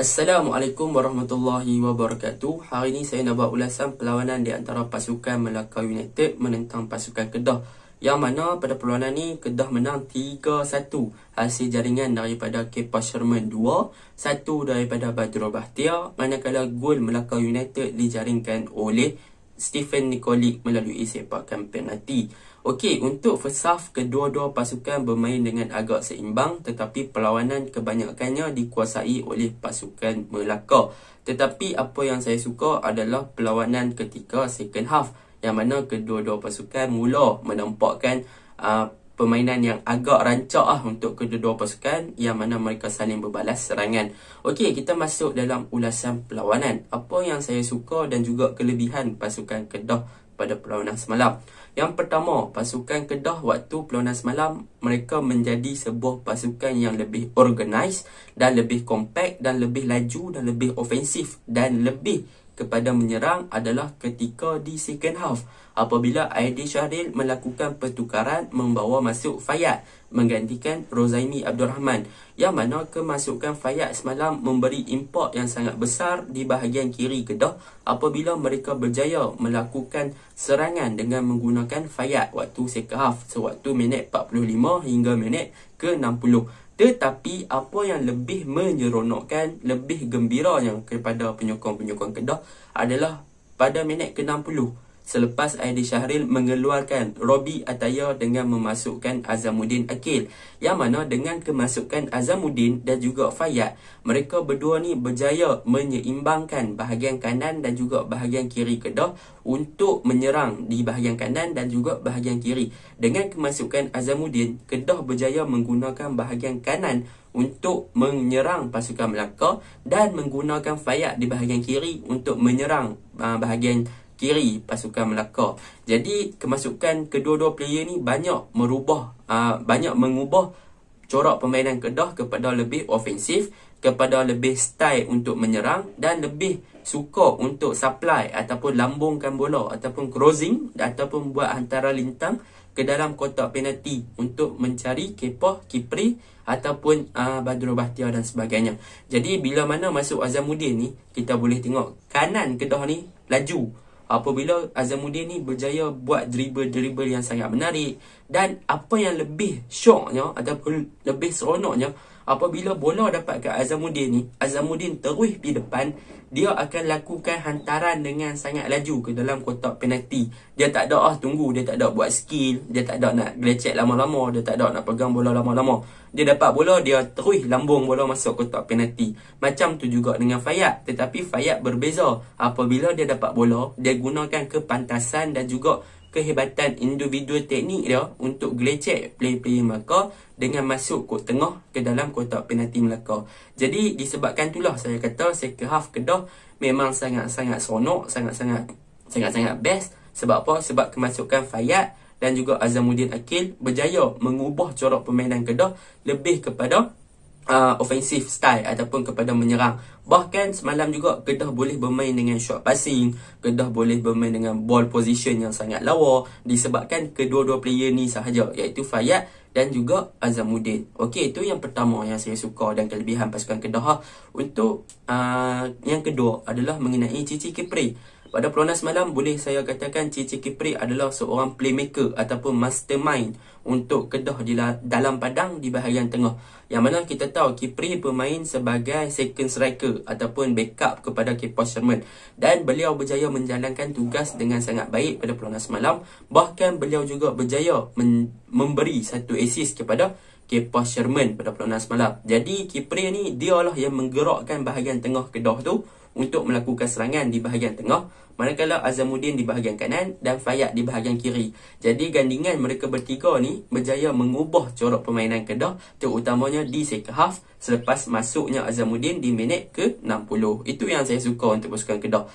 Assalamualaikum warahmatullahi wabarakatuh. Hari ini saya nak buat ulasan perlawanan di antara pasukan Melaka United menentang pasukan Kedah. Yang mana pada perlawanan ni Kedah menang 3-1 hasil jaringan daripada Kepa Sherman 2, 1 daripada Badrul Bahtiar, manakala gol Melaka United dijaringkan oleh Stephen Nikolic melalui sepakan penalti. Okey, untuk first half kedua-dua pasukan bermain dengan agak seimbang, tetapi perlawanan kebanyakannya dikuasai oleh pasukan Melaka. Tetapi apa yang saya suka adalah perlawanan ketika second half, yang mana kedua-dua pasukan mula menampakkan permainan yang agak rancak untuk kedua-dua pasukan, yang mana mereka saling berbalas serangan. Okey, kita masuk dalam ulasan perlawanan. Apa yang saya suka dan juga kelebihan pasukan Kedah pada perlawanan semalam. Yang pertama, pasukan Kedah waktu perlawanan semalam, mereka menjadi sebuah pasukan yang lebih organised dan lebih compact dan lebih laju dan lebih ofensif dan lebih kepada menyerang adalah ketika di second half, apabila Aidil Syahril melakukan pertukaran membawa masuk Fayad menggantikan Rozaimi Abdul Rahman, yang mana kemasukan Fayad semalam memberi impak yang sangat besar di bahagian kiri Kedah apabila mereka berjaya melakukan serangan dengan menggunakan Fayad waktu second half, sewaktu minit 45 hingga minit ke-60. Tetapi apa yang lebih menyeronokkan, lebih gembiranya kepada penyokong-penyokong Kedah adalah pada minit ke-60, selepas Aidil Syahril mengeluarkan Robi Ataya dengan memasukkan Azamuddin Akil, yang mana dengan kemasukan Azamuddin dan juga Fayad, mereka berdua ni berjaya menyeimbangkan bahagian kanan dan juga bahagian kiri Kedah untuk menyerang di bahagian kanan dan juga bahagian kiri. Dengan kemasukan Azamuddin, Kedah berjaya menggunakan bahagian kanan untuk menyerang pasukan Melaka dan menggunakan Fayad di bahagian kiri untuk menyerang bahagian kiri pasukan Melaka. Jadi kemasukan kedua-dua player ni banyak mengubah corak permainan Kedah kepada lebih ofensif, kepada lebih style untuk menyerang dan lebih suka untuk supply ataupun lambungkan bola ataupun crossing ataupun buat hantaran lintang ke dalam kotak penalti untuk mencari Kepa, Kipri ataupun Badrul Bahtiar dan sebagainya. Jadi bila mana masuk Azamuddin ni, kita boleh tengok kanan Kedah ni laju apabila Azamuddin ni berjaya buat dribble yang sangat menarik. Dan apa yang lebih syoknya ataupun lebih seronoknya, apabila bola dapat ke Azamuddin ni, Azamuddin terus di depan, dia akan lakukan hantaran dengan sangat laju ke dalam kotak penalti. Dia tak ada tunggu, dia tak ada buat skill, dia tak ada nak gelecek lama-lama, dia tak ada nak pegang bola lama-lama. Dia dapat bola, dia terus lambung bola masuk kotak penalti. Macam tu juga dengan Fayad, tetapi Fayad berbeza. Apabila dia dapat bola, dia gunakan kepantasan dan juga kehebatan individual teknik dia untuk gelecek player-player Melaka dengan masuk kot tengah ke dalam kotak penalti Melaka. Jadi disebabkan itulah saya kata second half Kedah memang sangat-sangat seronok, sangat-sangat best. Sebab apa? Sebab kemasukan Fayad dan juga Azamuddin Akil berjaya mengubah corak permainan Kedah lebih kepada offensive style ataupun kepada menyerang. Bahkan semalam juga Kedah boleh bermain dengan short passing, Kedah boleh bermain dengan ball position yang sangat lawa disebabkan kedua-dua player ni sahaja, iaitu Fayad dan juga Azamuddin. Okey, itu yang pertama yang saya suka dan kelebihan pasukan Kedah. Untuk yang kedua adalah mengenai Cici Kipri. Pada perlawanan semalam boleh saya katakan Cici Kipri adalah seorang playmaker ataupun mastermind untuk Kedah di dalam padang di bahagian tengah. Yang mana kita tahu Kipri bermain sebagai second striker ataupun backup kepada Kepa Sherman, dan beliau berjaya menjalankan tugas dengan sangat baik pada perlawanan semalam. Bahkan beliau juga berjaya memberi satu assist kepada Kepa Sherman pada perlawanan semalam. Jadi Kipri ni dialah yang menggerakkan bahagian tengah Kedah tu untuk melakukan serangan di bahagian tengah, manakala Azamuddin di bahagian kanan dan Fayad di bahagian kiri. Jadi gandingan mereka bertiga ni berjaya mengubah corak permainan Kedah, terutamanya di second half selepas masuknya Azamuddin di minit ke-60. Itu yang saya suka untuk pasukan Kedah.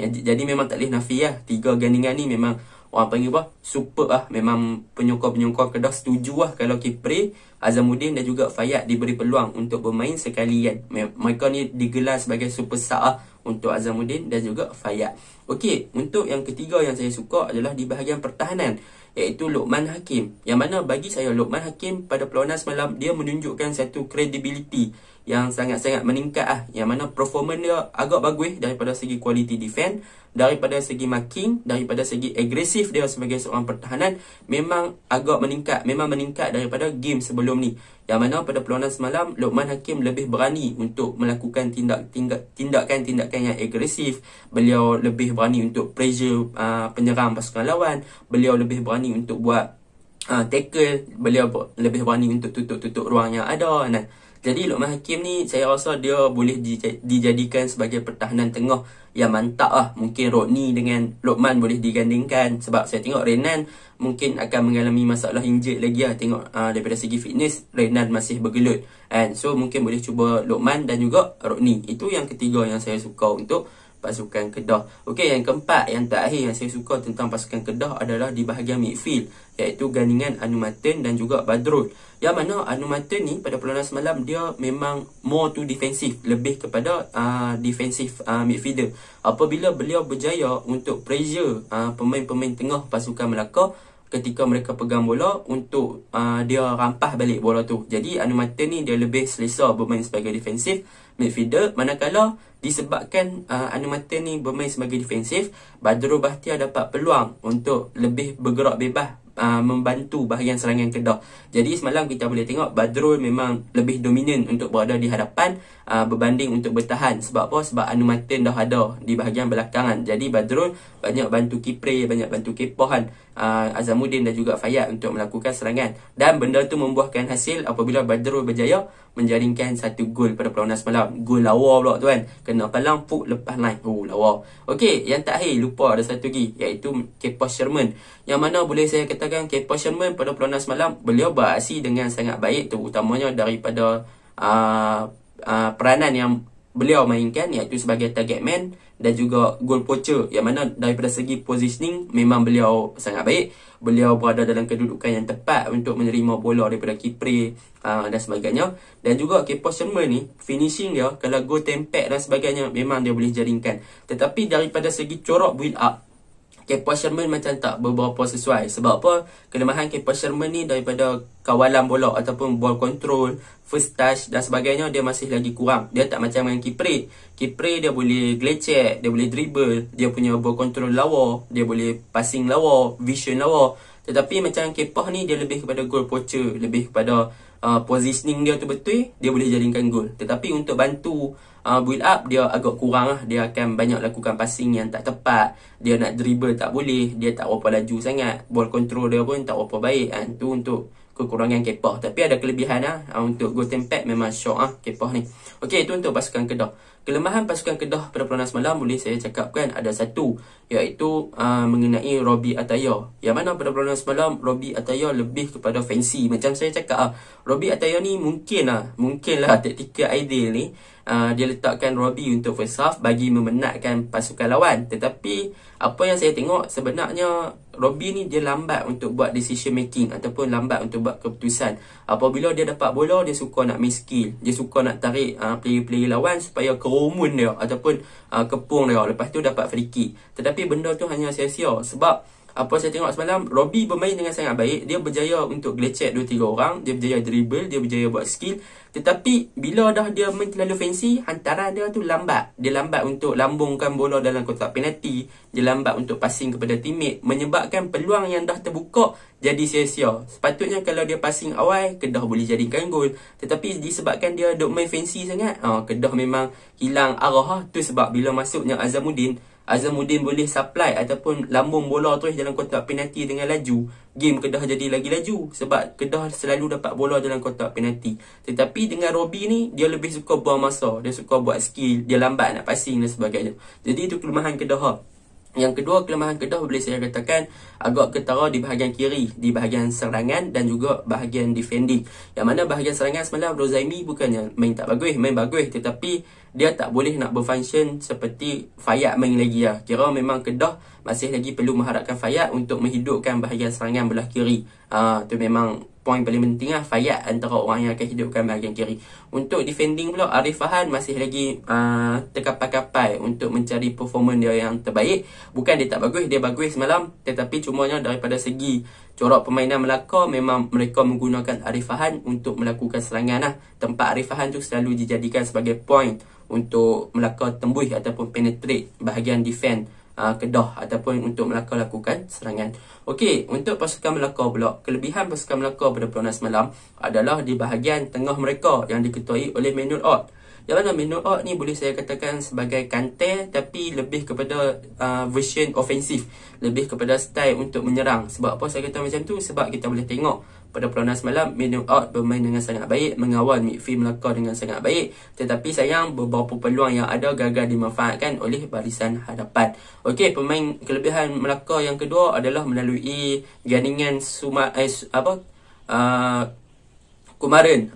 Jadi memang tak boleh nafi tiga gandingan ni memang orang panggil super memang penyokong-penyokong Kedah setuju kalau Kipri, Azamuddin dan juga Fayad diberi peluang untuk bermain sekali kan. Mereka ni digelar sebagai super star untuk Azamuddin dan juga Fayad. Okey, untuk yang ketiga yang saya suka adalah di bahagian pertahanan, iaitu Luqman Hakim. Yang mana bagi saya Luqman Hakim pada perlawanan semalam dia menunjukkan satu credibility yang sangat-sangat meningkat yang mana performance dia agak bagus daripada segi quality defense, daripada segi marking, daripada segi agresif dia sebagai seorang pertahanan memang agak meningkat, memang meningkat daripada game sebelum ni. Yang mana pada perlawanan semalam Luqman Hakim lebih berani untuk melakukan tindakan-tindakan yang agresif. Beliau lebih berani untuk pressure penyerang pasukan lawan. Beliau lebih berani untuk buat tackle. Beliau lebih berani untuk tutup ruang yang ada. Nah, jadi Luqman Hakim ni saya rasa dia boleh dijadikan sebagai pertahanan tengah yang mantap Mungkin Rodney dengan Luqman boleh digandingkan. Sebab saya tengok Renan mungkin akan mengalami masalah injured lagi Tengok daripada segi fitness Renan masih bergelut. So mungkin boleh cuba Luqman dan juga Rodney. Itu yang ketiga yang saya suka untuk pasukan Kedah. Okey, yang keempat, yang terakhir yang saya suka tentang pasukan Kedah adalah di bahagian midfield, iaitu gandingan Anu Martin dan juga Badrul. Yang mana Anu Martin ni pada perlawanan semalam dia memang more to defensif, lebih kepada defensif midfielder. Apabila beliau berjaya untuk pressure pemain-pemain tengah pasukan Melaka ketika mereka pegang bola untuk dia rampas balik bola tu. Jadi Anu Martin ni dia lebih selesa bermain sebagai defensif midfielder, manakala disebabkan Anu Martin ni bermain sebagai defensif, Badrul Bahtiar dapat peluang untuk lebih bergerak bebas membantu bahagian serangan Kedah. Jadi semalam kita boleh tengok Badrul memang lebih dominan untuk berada di hadapan berbanding untuk bertahan. Sebab apa? Sebab Anu Martin dah ada di bahagian belakangan. Jadi Badrul banyak bantu Kipre, banyak bantu Kepohan, Azamuddin dan juga Fayad untuk melakukan serangan. Dan benda tu membuahkan hasil apabila Badrul berjaya menjaringkan 1 gol pada perlawanan semalam. Gol lawa pula tu kan. Kena palang puk lepas line. Lawa. Okey, yang terakhir lupa ada satu lagi, iaitu Kepoh Sherman. Yang mana boleh saya katakan Kepoh Sherman pada perlawanan semalam beliau beraksi dengan sangat baik, terutamanya daripada peranan yang beliau mainkan, iaitu sebagai target man dan juga goal poacher. Yang mana daripada segi positioning memang beliau sangat baik. Beliau berada dalam kedudukan yang tepat untuk menerima bola daripada Kipre dan sebagainya. Dan juga Kepoh Sherman ni finishing dia, kalau go tempat dan sebagainya memang dia boleh jaringkan. Tetapi daripada segi corak build up, Kepoh Sherman macam tak beberapa sesuai. Sebab apa? Kelemahan Kepoh Sherman ni daripada kawalan bola ataupun ball control, first touch dan sebagainya dia masih lagi kurang. Dia tak macam dengan Kipre. Kipre dia boleh gelecek, dia boleh dribble, dia punya ball control lawa, dia boleh passing lawa, vision lawa. Tetapi macam Kepoh ni dia lebih kepada goal poacher, lebih kepada positioning dia tu betul, dia boleh jaringkan gol. Tetapi untuk bantu build up dia agak kurang Dia akan banyak lakukan passing yang tak tepat. Dia nak dribble tak boleh, dia tak berapa laju sangat, ball control dia pun tak berapa baik Itu untuk kekurangan Kepoh. Tapi ada kelebihan untuk go tempat memang syok Kepoh ni. Okey, itu untuk pasukan Kedah. Kelemahan pasukan Kedah pada perlawanan semalam boleh saya cakapkan ada satu, iaitu mengenai Robbie Ataya. Yang mana pada perlawanan semalam Robbie Ataya lebih kepada fancy. Macam saya cakap Robbie Ataya ni mungkinlah taktikal ideal ni dia letakkan Robbie untuk first half bagi memenatkan pasukan lawan. Tetapi apa yang saya tengok sebenarnya Robbie ni dia lambat untuk buat decision making ataupun lambat untuk buat keputusan. Apabila dia dapat bola, dia suka nak miss skill, dia suka nak tarik player-player lawan supaya kerumun dia ataupun kepung dia, lepas tu dapat free kick. Tetapi benda tu hanya sia-sia. Sebab apa saya tengok semalam, Robbie bermain dengan sangat baik. Dia berjaya untuk gelecek 2-3 orang, dia berjaya dribble, dia berjaya buat skill. Tetapi bila dah dia main terlalu fancy, hantaran dia tu lambat. Dia lambat untuk lambungkan bola dalam kotak penalti, dia lambat untuk passing kepada teammate, menyebabkan peluang yang dah terbuka jadi sia-sia. Sepatutnya kalau dia passing awal, Kedah boleh jadikan gol. Tetapi disebabkan dia duk main fancy sangat, Kedah memang hilang arah. Tu sebab bila masuknya Azamuddin boleh supply ataupun lambung bola terus dalam kotak penalti dengan laju, game Kedah jadi lagi laju. Sebab Kedah selalu dapat bola dalam kotak penalti. Tetapi dengan Robbie ni, dia lebih suka buang masa, dia suka buat skill, dia lambat nak passing dan sebagainya. Jadi itu kelemahan Kedah. Yang kedua, kelemahan Kedah boleh saya katakan agak ketara di bahagian kiri, di bahagian serangan dan juga bahagian defending. Yang mana bahagian serangan semalam Rozaimi bukannya main tak bagus, main bagus, tetapi dia tak boleh nak berfunction seperti Fayad main lagi Kira memang Kedah masih lagi perlu mengharapkan Fayad untuk menghidupkan bahagian serangan belah kiri. Tu memang poin paling penting lah, fight antara orang yang akan hidupkan bahagian kiri. Untuk defending pula, Arif Fahan masih lagi terkapai-kapai untuk mencari performance dia yang terbaik. Bukan dia tak bagus, dia bagus semalam, tetapi cumanya daripada segi corak permainan Melaka, memang mereka menggunakan Arif Fahan untuk melakukan serangan lah. Tempat Arif Fahan tu selalu dijadikan sebagai point untuk Melaka tembus ataupun penetrate bahagian defend Kedah ataupun untuk Melaka lakukan serangan. Okey, untuk pasukan Melaka pula, kelebihan pasukan Melaka pada perlawanan semalam adalah di bahagian tengah mereka yang diketuai oleh Manuel Ott. Yang mana Manuel Ott ni boleh saya katakan sebagai Kante, tapi lebih kepada version ofensif, lebih kepada style untuk menyerang. Sebab apa saya kata macam tu? Sebab kita boleh tengok pada perlawanan semalam, Manuel Ott bermain dengan sangat baik, mengawal midfield Melaka dengan sangat baik, tetapi sayang beberapa peluang yang ada gagal dimanfaatkan oleh barisan hadapan. Okey, pemain kelebihan Melaka yang kedua adalah melalui gandingan Kumarin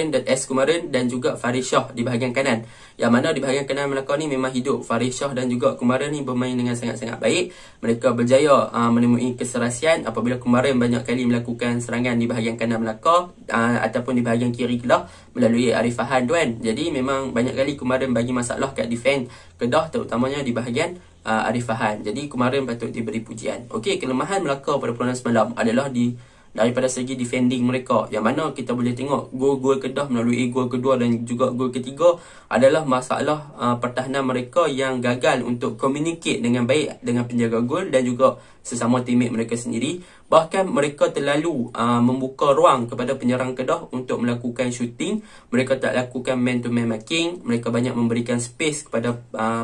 dan Kumarin dan juga Faris Shah di bahagian kanan. Yang mana di bahagian kanan Melaka ni memang hidup Faris Shah dan juga Kumarin ni bermain dengan sangat-sangat baik. Mereka berjaya menemui keserasian apabila Kumarin banyak kali melakukan serangan di bahagian kanan Melaka ataupun di bahagian kiri Kedah melalui Arif Fahan tuan. Jadi memang banyak kali Kumarin bagi masalah kat defend Kedah, terutamanya di bahagian Arif Fahan. Jadi Kumarin patut diberi pujian. Okey, kelemahan Melaka pada perlawanan semalam adalah daripada segi defending mereka, yang mana kita boleh tengok gol-gol Kedah melalui gol kedua dan juga gol ketiga adalah masalah pertahanan mereka yang gagal untuk communicate dengan baik dengan penjaga gol dan juga sesama teammate mereka sendiri. Bahkan mereka terlalu membuka ruang kepada penyerang Kedah untuk melakukan shooting. Mereka tak lakukan man-to-man marking. Mereka banyak memberikan space kepada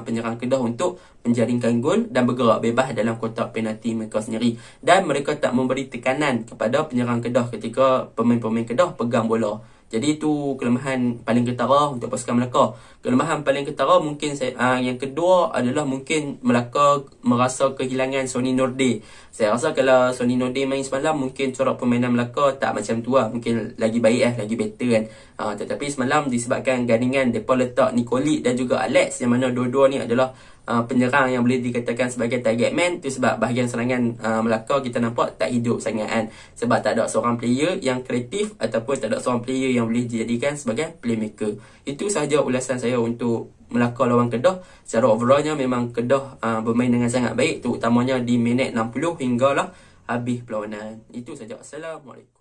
penyerang Kedah untuk menjaringkan gol dan bergerak bebas dalam kotak penalti mereka sendiri. Dan mereka tak memberi tekanan kepada penyerang Kedah ketika pemain-pemain Kedah pegang bola. Jadi itu kelemahan paling ketara untuk pasukan Melaka. Kelemahan paling ketara mungkin yang kedua adalah mungkin Melaka merasa kehilangan Sony Nordin. Saya rasa kalau Sony Nordin main semalam, mungkin corak permainan Melaka tak macam tu lah. Mungkin lagi baik lagi better kan. Tetapi semalam disebabkan gandingan mereka letak Nicolik dan juga Alex, yang mana dua-dua ni adalah penyerang yang boleh dikatakan sebagai target man. Tu sebab bahagian serangan Melaka kita nampak tak hidup sangat kan. Sebab tak ada seorang player yang kreatif ataupun tak ada seorang player yang boleh dijadikan sebagai playmaker. Itu sahaja ulasan saya untuk Melaka lawan Kedah. Secara overallnya memang Kedah bermain dengan sangat baik, terutamanya di minit 60 hinggalah habis perlawanan. Itu saja. Assalamualaikum.